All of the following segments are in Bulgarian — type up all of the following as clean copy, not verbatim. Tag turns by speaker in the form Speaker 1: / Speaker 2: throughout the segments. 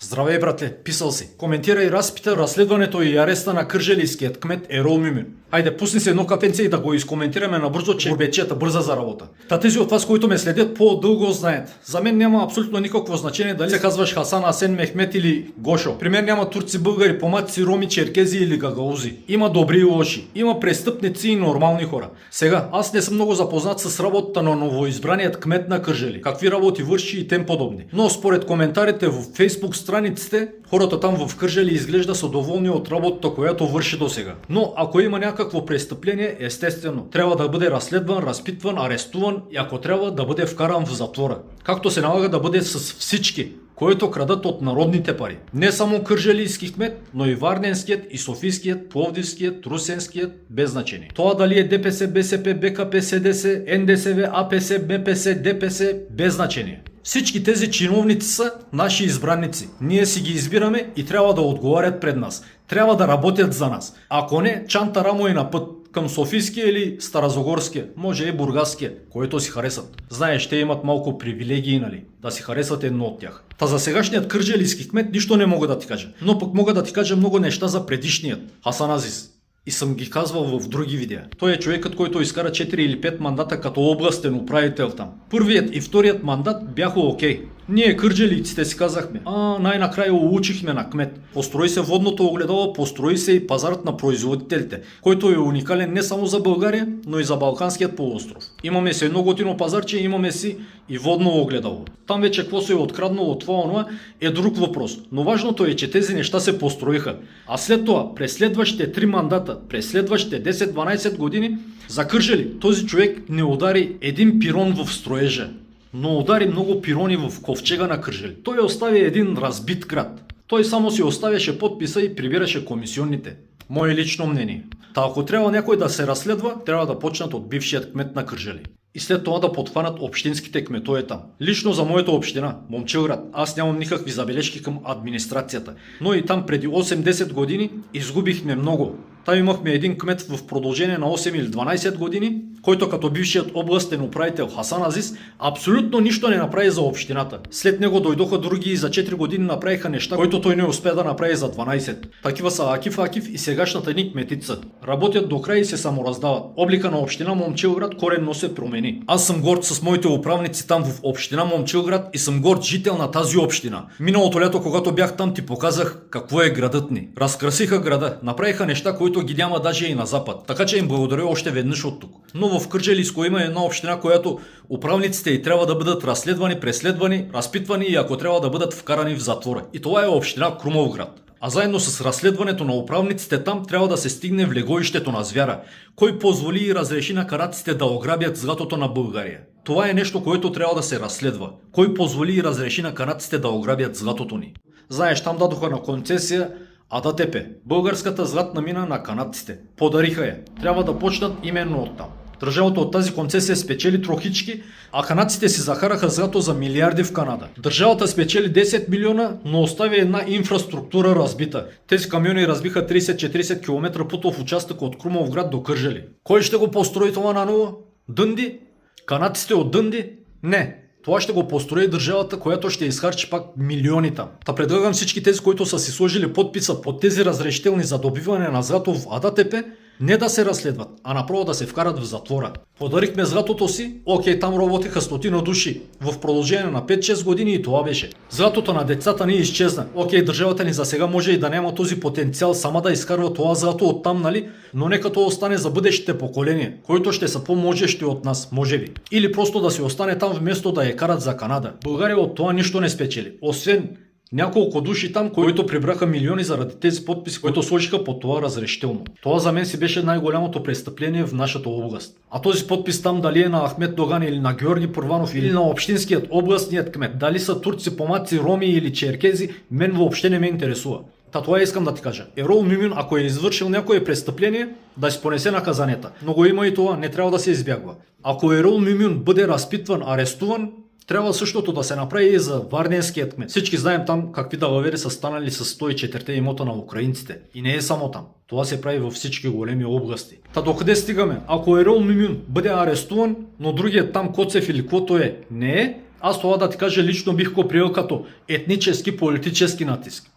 Speaker 1: Здравей, братле, писал си. Коментирай разпита, разследването и ареста на кърджалийският кмет Ерол Мюмюн. Хайде, пусни се едно кафенце и да го изкоментираме набързо, че бурбечията бърза за работа. Та тези от вас, които ме следят, по-дълго знаят. За мен няма абсолютно никакво значение дали се казваш Хасан, Асен, Мехмет или Гошо. При мен няма турци, българи, помаци, роми, черкези или гагалузи. Има добри и лоши. Има престъпници и нормални хора. Сега, аз не съм много запознат с работата на новоизбраният кмет на Кърджали. Какви работи върши и тем подобни. Но според коментарите в Facebook страниците, хората там в Кърджали изглежда са доволни от работата, която върши до сега. Но ако има някакво престъпление, естествено, трябва да бъде разследван, разпитван, арестуван и ако трябва да бъде вкаран в затвора. Както се налага да бъде с всички, които крадат от народните пари. Не само кърджалийски кмет, но и варненският, и софийският, пловдивският, русенският, без значение. Това дали е ДПС, БСП, БКП, СДС, НДСВ, АПС, БПС, ДПС, без значение. Всички тези чиновници са наши избранници. Ние си ги избираме и трябва да отговарят пред нас. Трябва да работят за нас. Ако не, чанта рамо и на път към Софийския или Старозагорския, може и Бургаския, който си харесат. Знаеш, те имат малко привилегии, нали? Да си харесат едно от тях. Та за сегашният кърджалийски кмет нищо не мога да ти кажа. Но пък мога да ти кажа много неща за предишният Хасан Азис. И съм ги казвал в други видеа. Той е човекът, който изкара 4 или 5 мандата като областен управител там. Първият и вторият мандат бяха окей. Ние кърджалийците си казахме, най-накрая учихме на кмет. Построи се водното огледало, построи се и пазарът на производителите, който е уникален не само за България, но и за Балканският полуостров. Имаме си едно готино пазарче, имаме си и водно огледало. Там вече какво се е откраднало от това е друг въпрос. Но важното е, че тези неща се построиха. А след това, през следващите 3 мандата, през следващите 10-12 години, за Кърджали този човек не удари един пирон в строежа, но удари много пирони в ковчега на Кърджали. Той остави един разбит град. Той само си оставяше подписа и прибираше комисионните. Мое лично мнение. Та ако трябва някой да се разследва, трябва да почнат от бившият кмет на Кърджали. И след това да подхванат общинските кметове там. Лично за моята община, Момчилград, аз нямам никакви забележки към администрацията. Но и там преди 8-10 години изгубихме много. Там имахме един кмет в продължение на 8 или 12 години, който като бившият областен управител Хасан Азис абсолютно нищо не направи за общината. След него дойдоха други и за 4 години направиха неща, които той не успя да направи за 12. Такива са Акиф и сегашната ни кметица. Работят до край и се самораздават. Облика на община Момчилград коренно се промени. Аз съм горд с моите управници там в община Момчилград и съм горд жител на тази община. Миналото лято, когато бях там, ти показах какво е градът ни. Разкрасиха града, направиха неща, които ги няма даже и на запад. Така че им благодаря още веднъж от тук. Но в Кърджалийско има една община, която управниците й трябва да бъдат разследвани, преследвани, разпитвани и ако трябва да бъдат вкарани в затвора. И това е община Крумовград. А заедно с разследването на управниците там трябва да се стигне в легоището на звяра. Кой позволи и разреши на караците да ограбят златото на България? Това е нещо, което трябва да се разследва. Кой позволи и разреши на караците да ограбят златото ни? Знаеш, там дадоха на концесия АДТП, българската златна мина на канадците. Подариха я. Трябва да почнат именно оттам. Държавата от тази концесия спечели трохички, а канадците си захараха злато за милиарди в Канада. Държавата спечели 10 милиона, но остави една инфраструктура разбита. Тези камиони разбиха 30-40 км путов участък от Крумовград до Кърджали. Кой ще го построи това наново? Дънди? Канадците от Дънди? Не. Това ще го построи държавата, която ще изхарчи пак милиони там. Та предлагам всички тези, които са си сложили подписа под тези разрешителни за добиване на злато в АДТП, не да се разследват, а направо да се вкарат в затвора. Подарихме златото си, окей, там работеха стотина души. В продължение на 5-6 години и това беше. Златото на децата ни изчезна. Окей, държавата ни за сега може и да няма този потенциал сама да изкарва това злато оттам, нали? Но нека то остане за бъдещите поколения, които ще са по-можещи от нас, може би. Или просто да си остане там вместо да я карат за Канада. България от това нищо не спечели. Освен няколко души там, които прибраха милиони заради тези подписи, които сложиха под това разрешително. Това за мен си беше най-голямото престъпление в нашата област. А този подпис там дали е на Ахмет Доган или на Георги Първанов или на общинският областният кмет, дали са турци, помаци, роми или черкези, мен въобще не ме интересува. Та това искам да ти кажа. Ерол Мюмюн, ако е извършил някое престъпление, да си понесе наказанията. Но го има и това, не трябва да се избягва. Ако Ерол Мюмюн бъде разпитван, арестуван, трябва същото да се направи и за варненският кмет. Всички знаем там какви далавери са станали с 104 имота на украинците. И не е само там. Това се прави във всички големи области. Та докъде стигаме? Ако Ерол Мюмюн бъде арестуван, но другият там Коцев или каквото не е, Аз това да ти кажа лично бих го приел като етнически, политически натиск.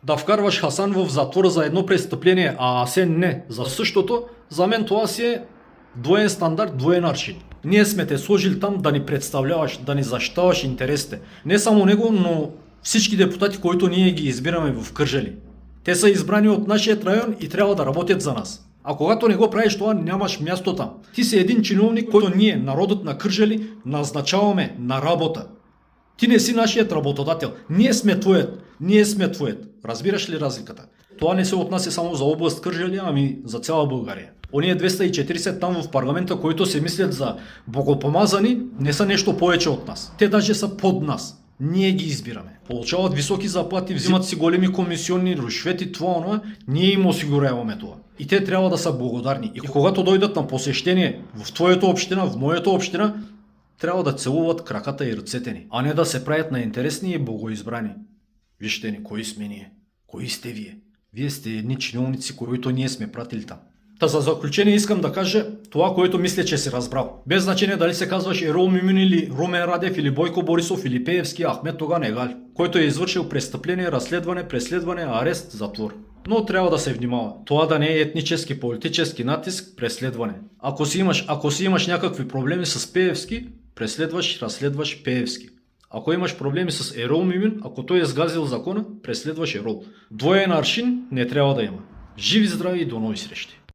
Speaker 1: Да вкарваш Хасан в затвора за едно престъпление, а Асен не за същото, за мен това си е двоен стандарт, двоен аршин. Ние сме те сложили там да ни представляваш, да ни защитаваш интересите. Не само него, но всички депутати, които ние ги избираме в Кърджали. Те са избрани от нашия район и трябва да работят за нас. А когато не го правиш това, нямаш място там. Ти си един чиновник, който ние, народът на Кърджали, назначаваме на работа. Ти не си нашият работодател. Ние сме твоят. Ние сме твоят. Разбираш ли разликата? Това не се отнася само за област Кърджали, ами за цяла България. Ония 240 там в парламента, които се мислят за богопомазани, не са нещо повече от нас. Те даже са под нас. Ние ги избираме. Получават високи заплати, взимат си големи комисионни, рушвети, това, ние им осигуряваме това. И те трябва да са благодарни. И когато дойдат на посещение в твоята община, в моята община, трябва да целуват краката и ръцете ни, а не да се правят на интересни и богоизбрани. Вижте ни, кои сме ние? Кои сте вие? Вие сте едни чиновници, които ние сме пратили там. Та за заключение искам да кажа това, което мисля, че си разбрал. Без значение дали се казваш Ерол Мюмин или Румен Радев или Бойко Борисов или Пеевски, Ахмед Тоган Егал, който е извършил престъпление, разследване, преследване, арест, затвор. Но трябва да се внимава. Това да не е етнически, политически натиск, преследване. Ако си имаш някакви проблеми с Пеевски, преследваш, разследваш Пеевски. Ако имаш проблеми с Ерол Мюмин, ако той е сгазил закона, преследваш Ерол. Двоен аршин не трябва да има. Живи, здрави и до нови срещи!